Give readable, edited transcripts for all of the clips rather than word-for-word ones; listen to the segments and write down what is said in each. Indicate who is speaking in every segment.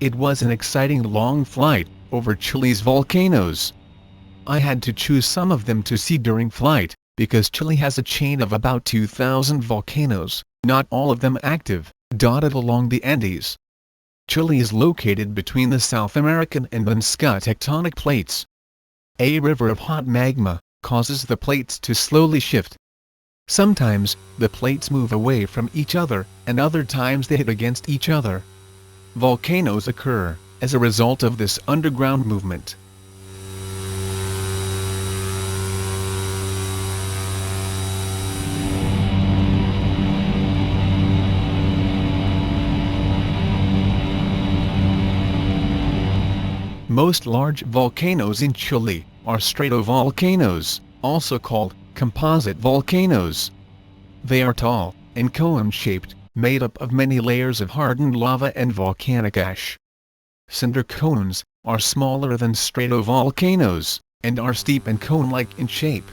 Speaker 1: It was an exciting long flight over Chile's volcanoes. I had to choose some of them to see during flight, because Chile has a chain of about 2,000 volcanoes, not all of them active, dotted along the Andes. Chile is located between the South American and Nazca tectonic plates. A river of hot magma causes the plates to slowly shift. Sometimes, the plates move away from each other, and other times they hit against each other. Volcanoes occur as a result of this underground movement. Most large volcanoes in Chile are stratovolcanoes, also called composite volcanoes. They are tall and cone-shaped, made up of many layers of hardened lava and volcanic ash. Cinder cones are smaller than stratovolcanoes, and are steep and cone-like in shape.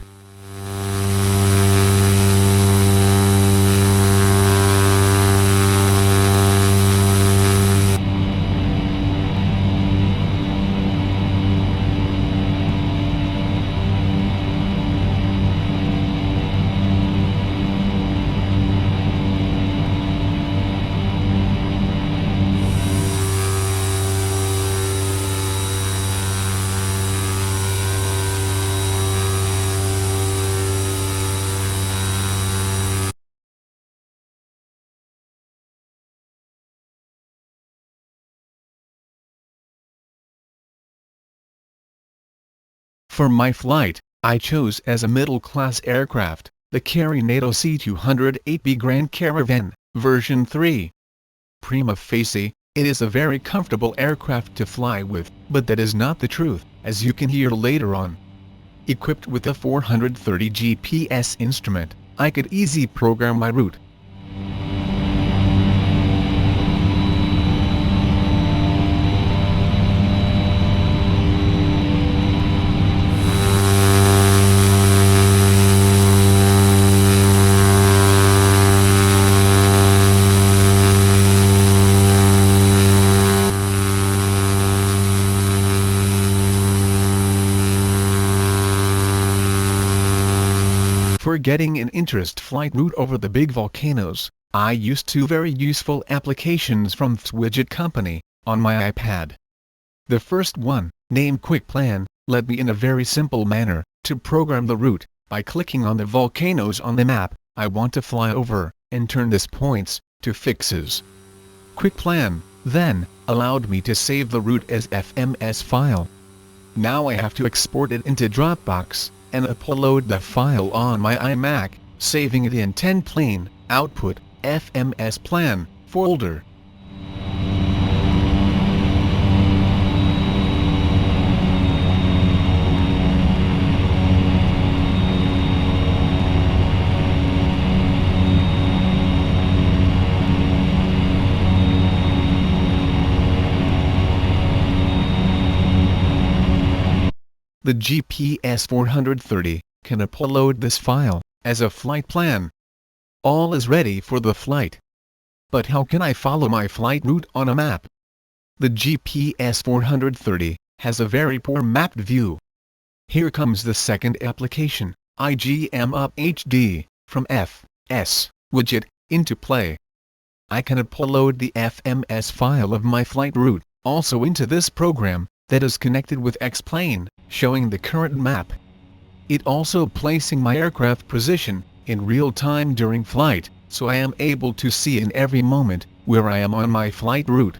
Speaker 1: For my flight, I chose as a middle-class aircraft, the Carinato C-208B Grand Caravan, version 3. Prima facie, it is a very comfortable aircraft to fly with, but that is not the truth, as you can hear later on. Equipped with a 430 GPS instrument, I could easily program my route. For getting an interest flight route over the big volcanoes, I used two very useful applications from the widget company, on my iPad. The first one, named Quick Plan, led me in a very simple manner, to program the route, by clicking on the volcanoes on the map I want to fly over, and turn these points to fixes. Quick Plan, then, allowed me to save the route as FMS file. Now I have to export it into Dropbox, and upload the file on my iMac, saving it in 10 plain, output, FMS plan, folder. The GPS 430 can upload this file as a flight plan. All is ready for the flight. But how can I follow my flight route on a map? The GPS 430 has a very poor mapped view. Here comes the second application, IGM Up HD, from FS widget, into play. I can upload the FMS file of my flight route, also into this program, that is connected with X-Plane, showing the current map. It also placing my aircraft position, in real time during flight, so I am able to see in every moment, where I am on my flight route.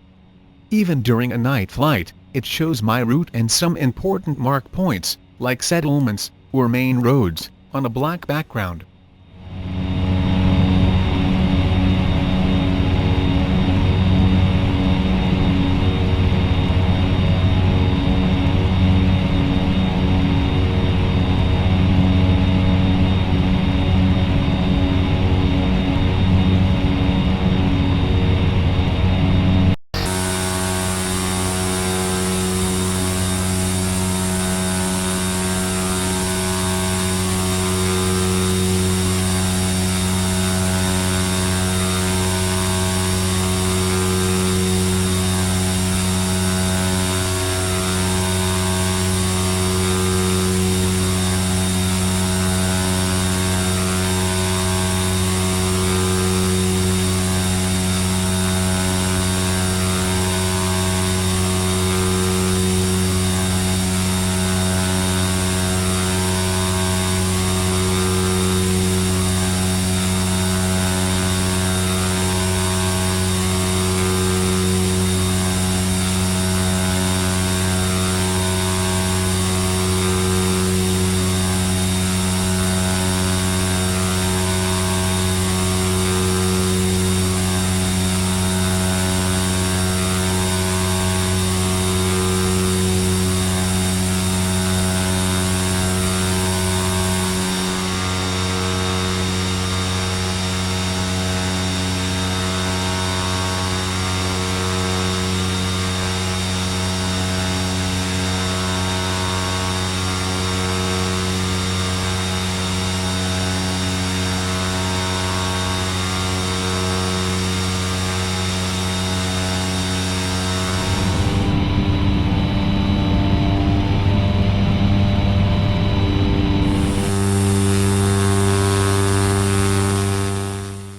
Speaker 1: Even during a night flight, it shows my route and some important mark points, like settlements, or main roads, on a black background.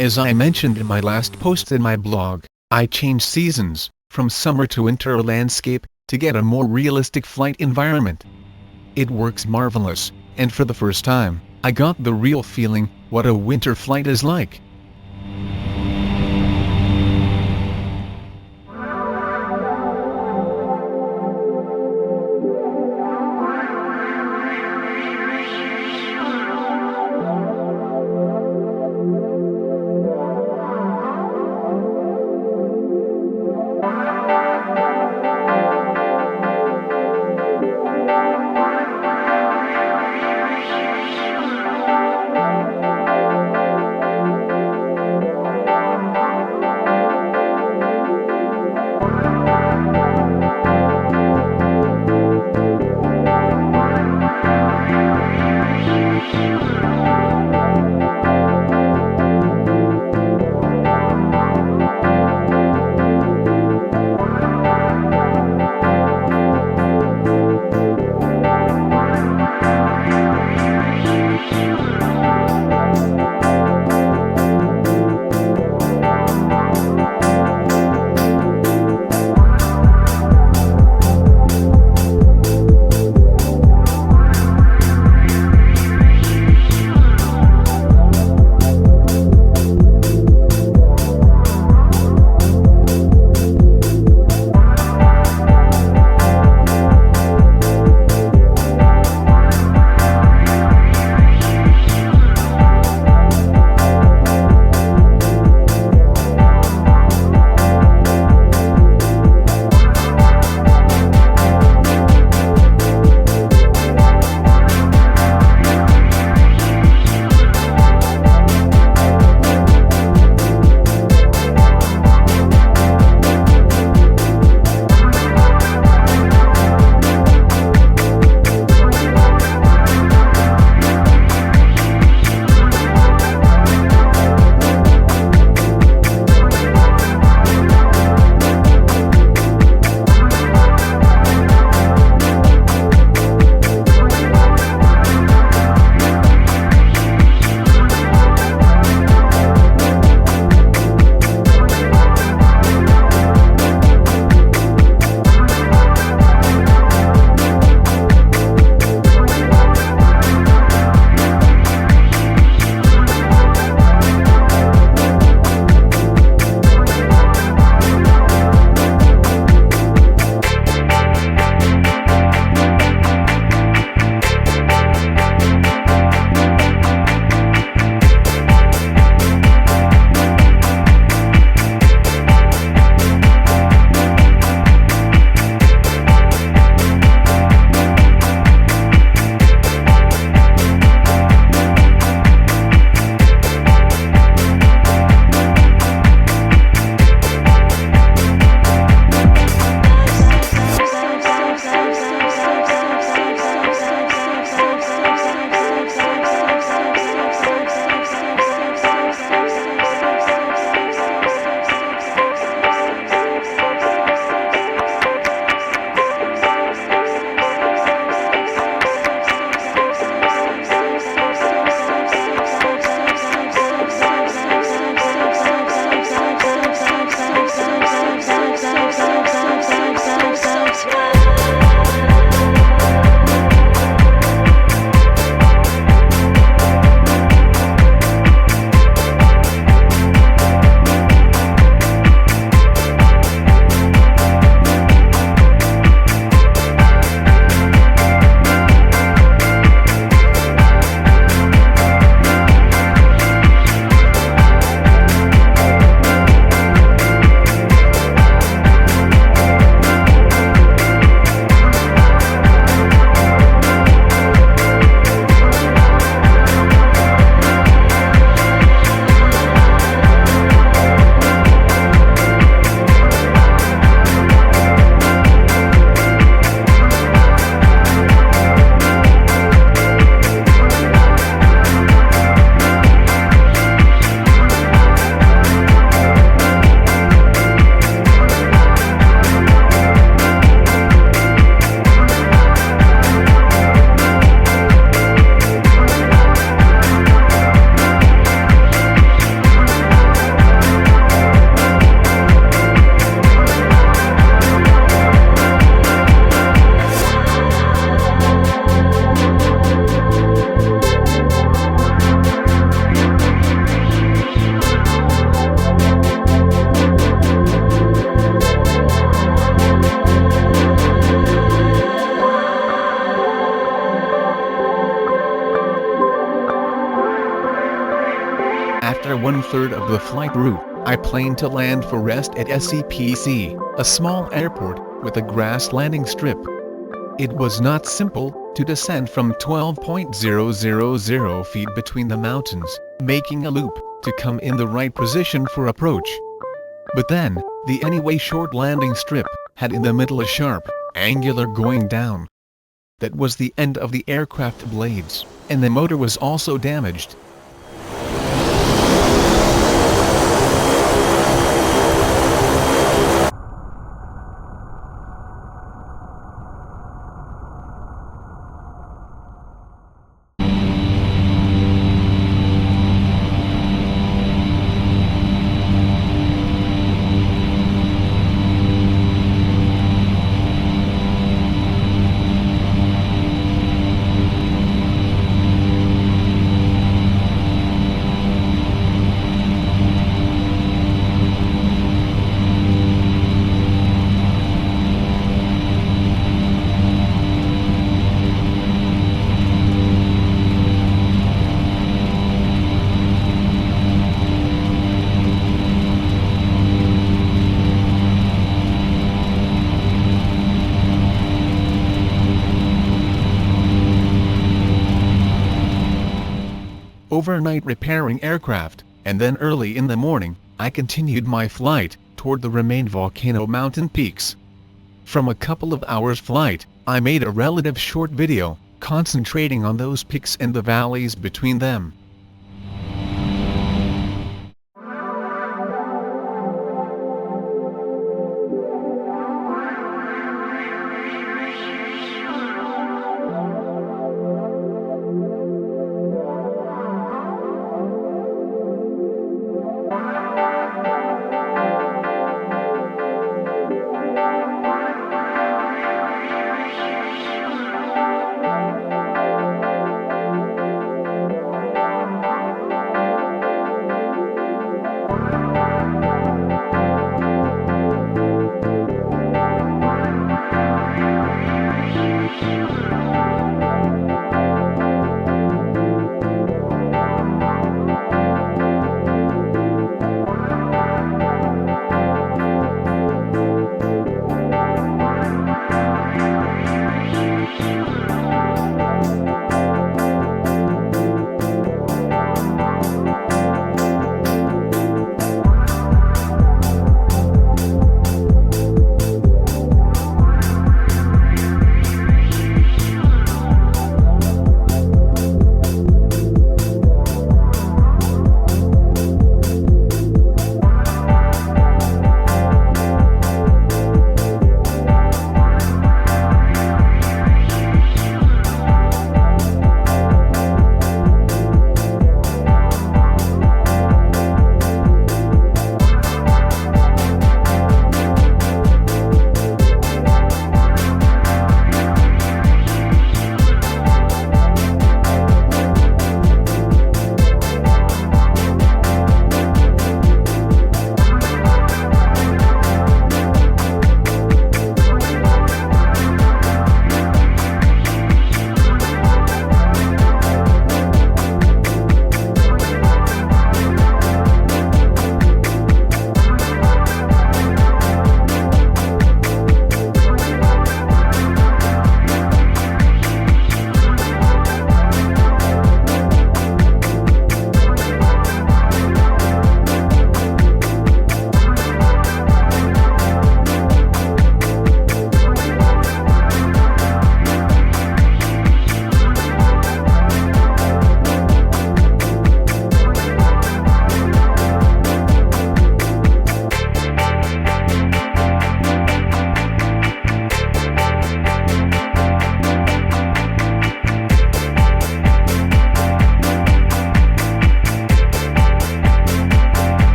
Speaker 1: As I mentioned in my last post in my blog, I changed seasons, from summer to winter or landscape, to get a more realistic flight environment. It works marvelous, and for the first time, I got the real feeling, what a winter flight is like. third of the flight route, I planned to land for rest at SCPC, a small airport with a grass landing strip. It was not simple to descend from 12,000 feet between the mountains, making a loop, to come in the right position for approach. But then, the anyway short landing strip had in the middle a sharp, angular going down. That was the end of the aircraft blades, and the motor was also damaged. Overnight repairing aircraft, and then early in the morning, I continued my flight toward the remained volcano mountain peaks. From a couple of hours flight, I made a relative short video, concentrating on those peaks and the valleys between them.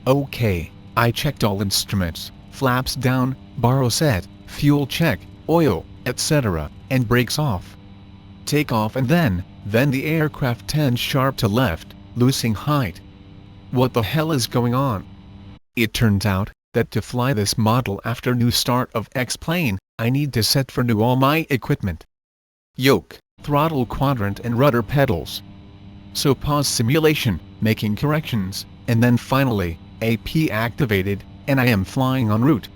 Speaker 1: Okay, I checked all instruments, flaps down, baro set, fuel check, oil, etc., and brakes off. Take off and then the aircraft tends sharp to left, losing height. What the hell is going on? It turns out that to fly this model after new start of X-plane, I need to set for new all my equipment. Yoke, throttle quadrant and rudder pedals. So pause simulation, making corrections, and then finally, AP activated, and I am flying en route.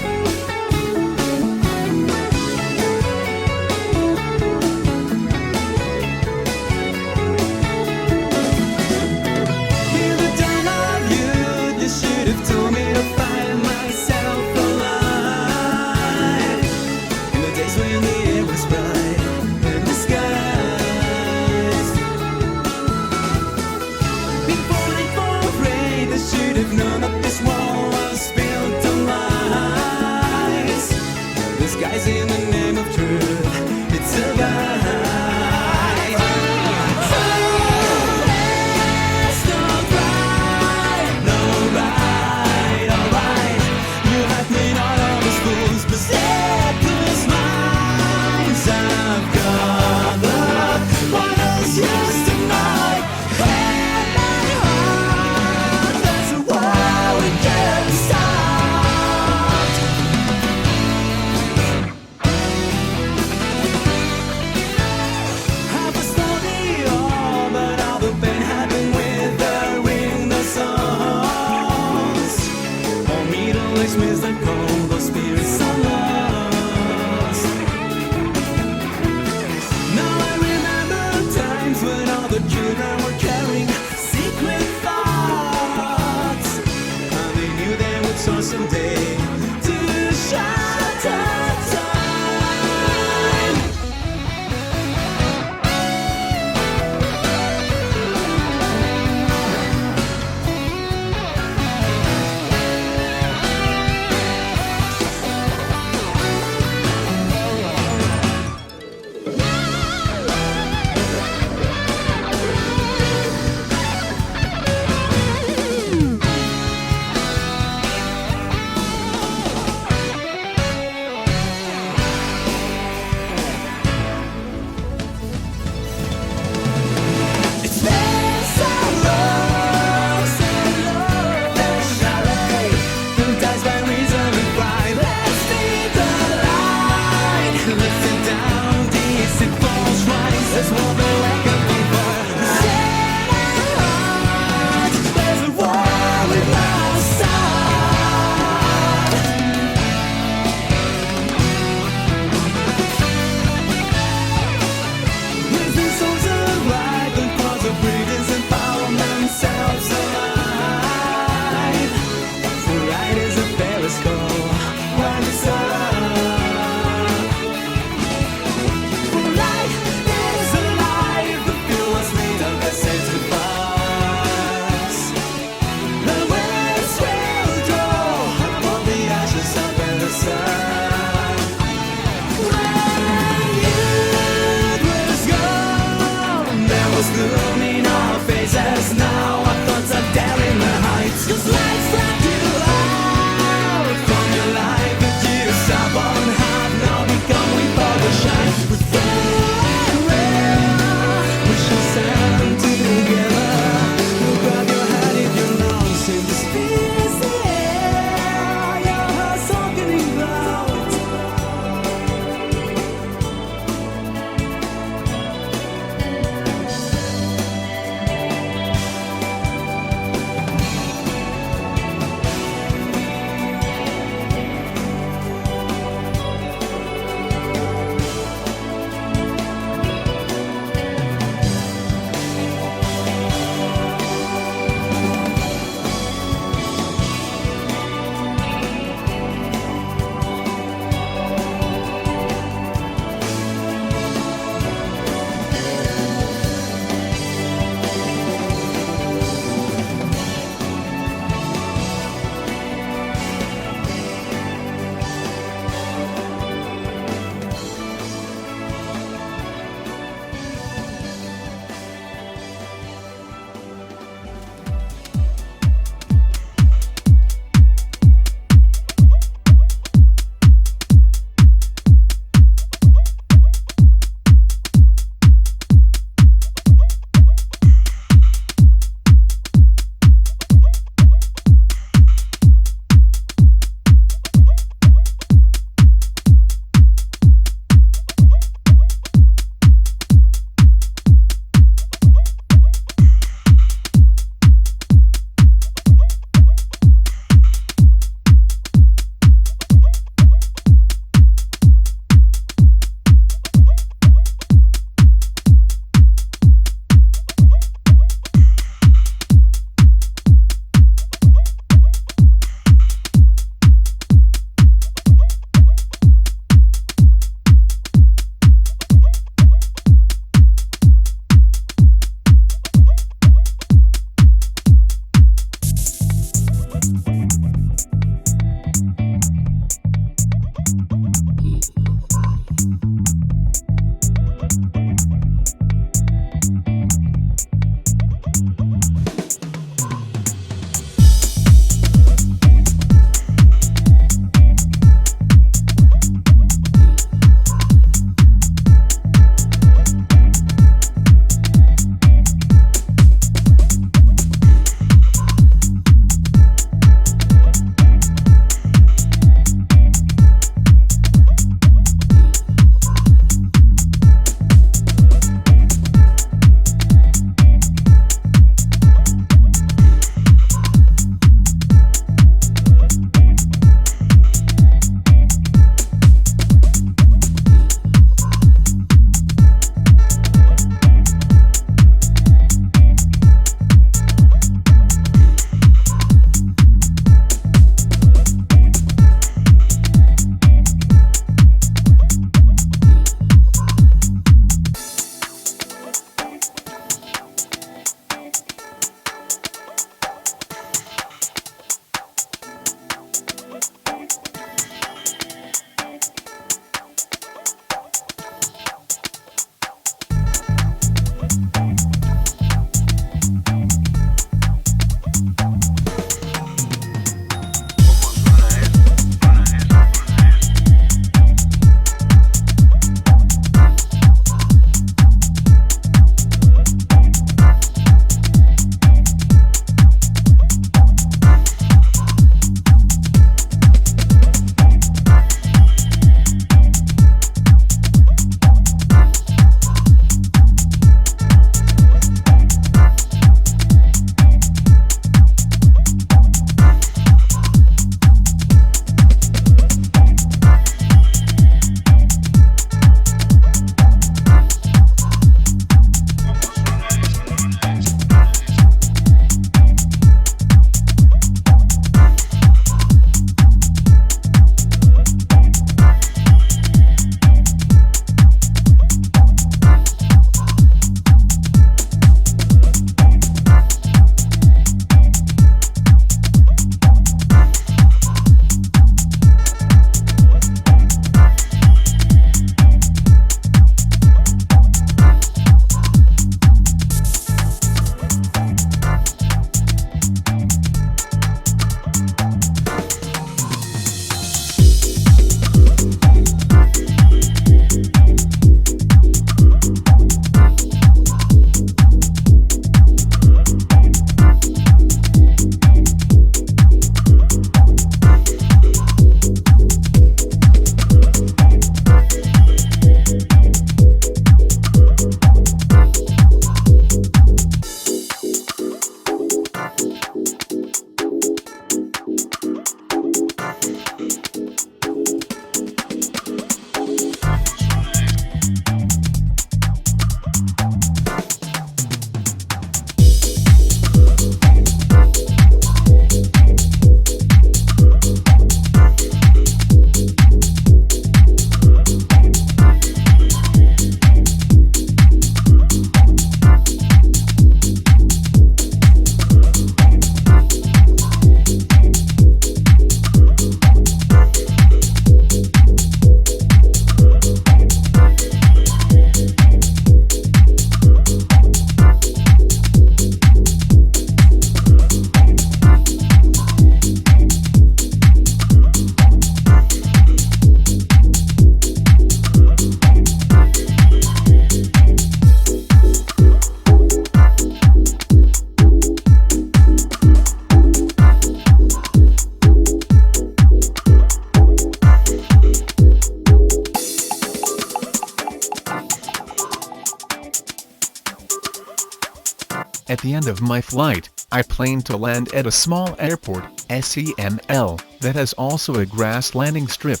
Speaker 1: At the end of my flight, I planned to land at a small airport, SEML, that has also a grass landing strip.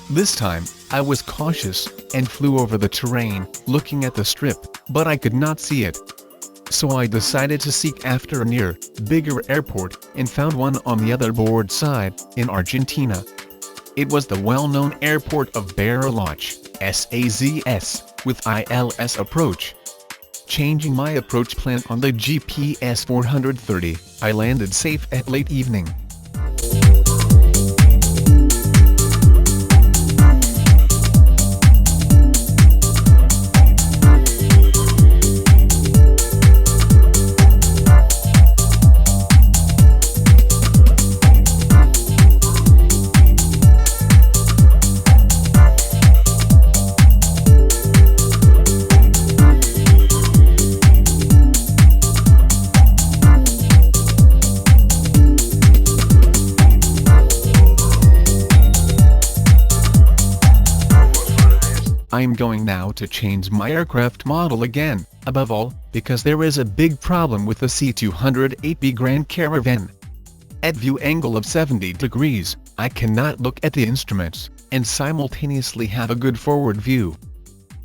Speaker 1: This time, I was cautious, and flew over the terrain, looking at the strip, but I could not see it. So I decided to seek after a near, bigger airport, and found one on the other board side, in Argentina. It was the well-known airport of Bariloche, SAZS, with ILS approach. Changing my approach plan on the GPS 430, I landed safe at late evening. I am going now to change my aircraft model again, above all, because there is a big problem with the C208B Grand Caravan. At view angle of 70 degrees, I cannot look at the instruments, and simultaneously have a good forward view.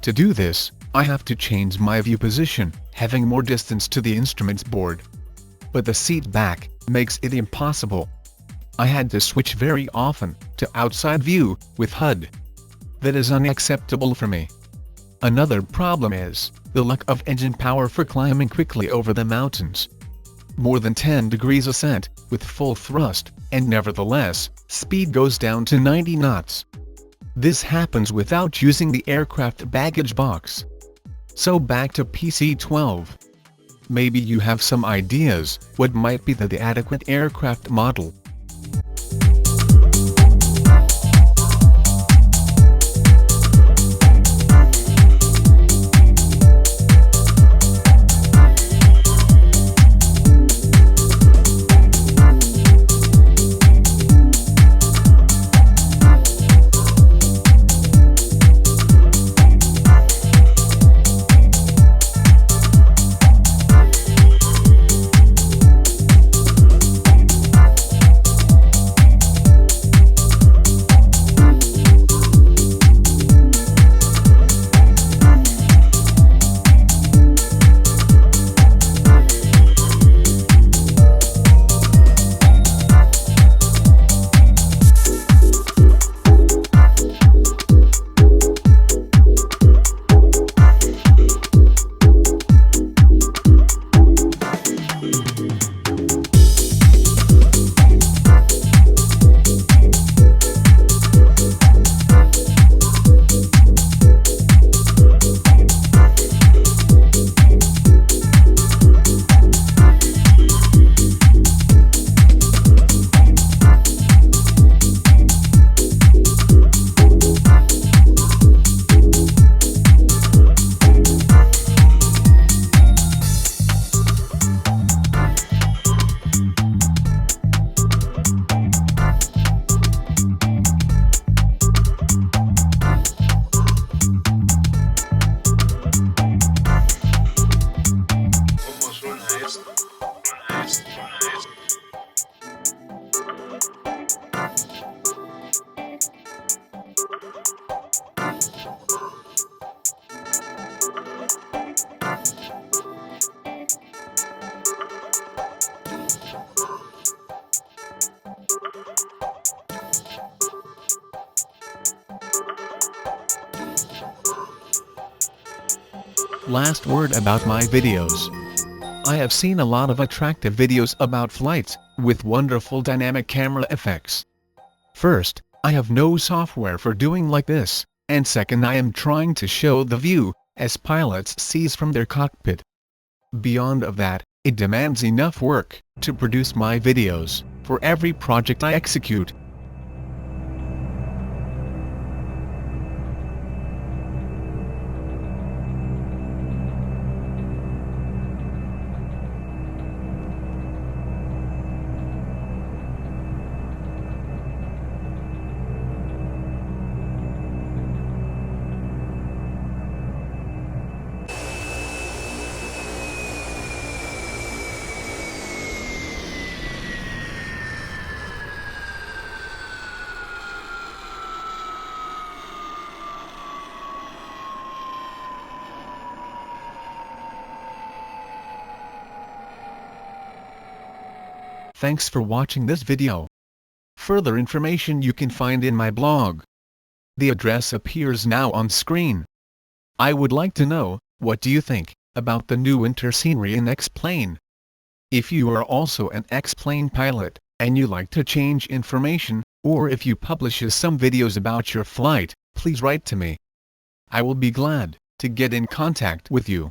Speaker 1: To do this, I have to change my view position, having more distance to the instruments board. But the seat back makes it impossible. I had to switch very often, to outside view, with HUD. That is unacceptable for me. Another problem is the lack of engine power for climbing quickly over the mountains. More than 10 degrees ascent, with full thrust, and nevertheless, speed goes down to 90 knots. This happens without using the aircraft baggage box. So back to PC-12. Maybe you have some ideas what might be the adequate aircraft model. Last word about my videos. I have seen a lot of attractive videos about flights, with wonderful dynamic camera effects. First, I have no software for doing like this, and second, I am trying to show the view, as pilots sees from their cockpit. Beyond of that, it demands enough work to produce my videos for every project I execute. Thanks for watching this video. Further information you can find in my blog. The address appears now on screen. I would like to know, what do you think about the new winter scenery in X-Plane? If you are also an X-Plane pilot, and you like to change information, or if you publish some videos about your flight, please write to me. I will be glad to get in contact with you.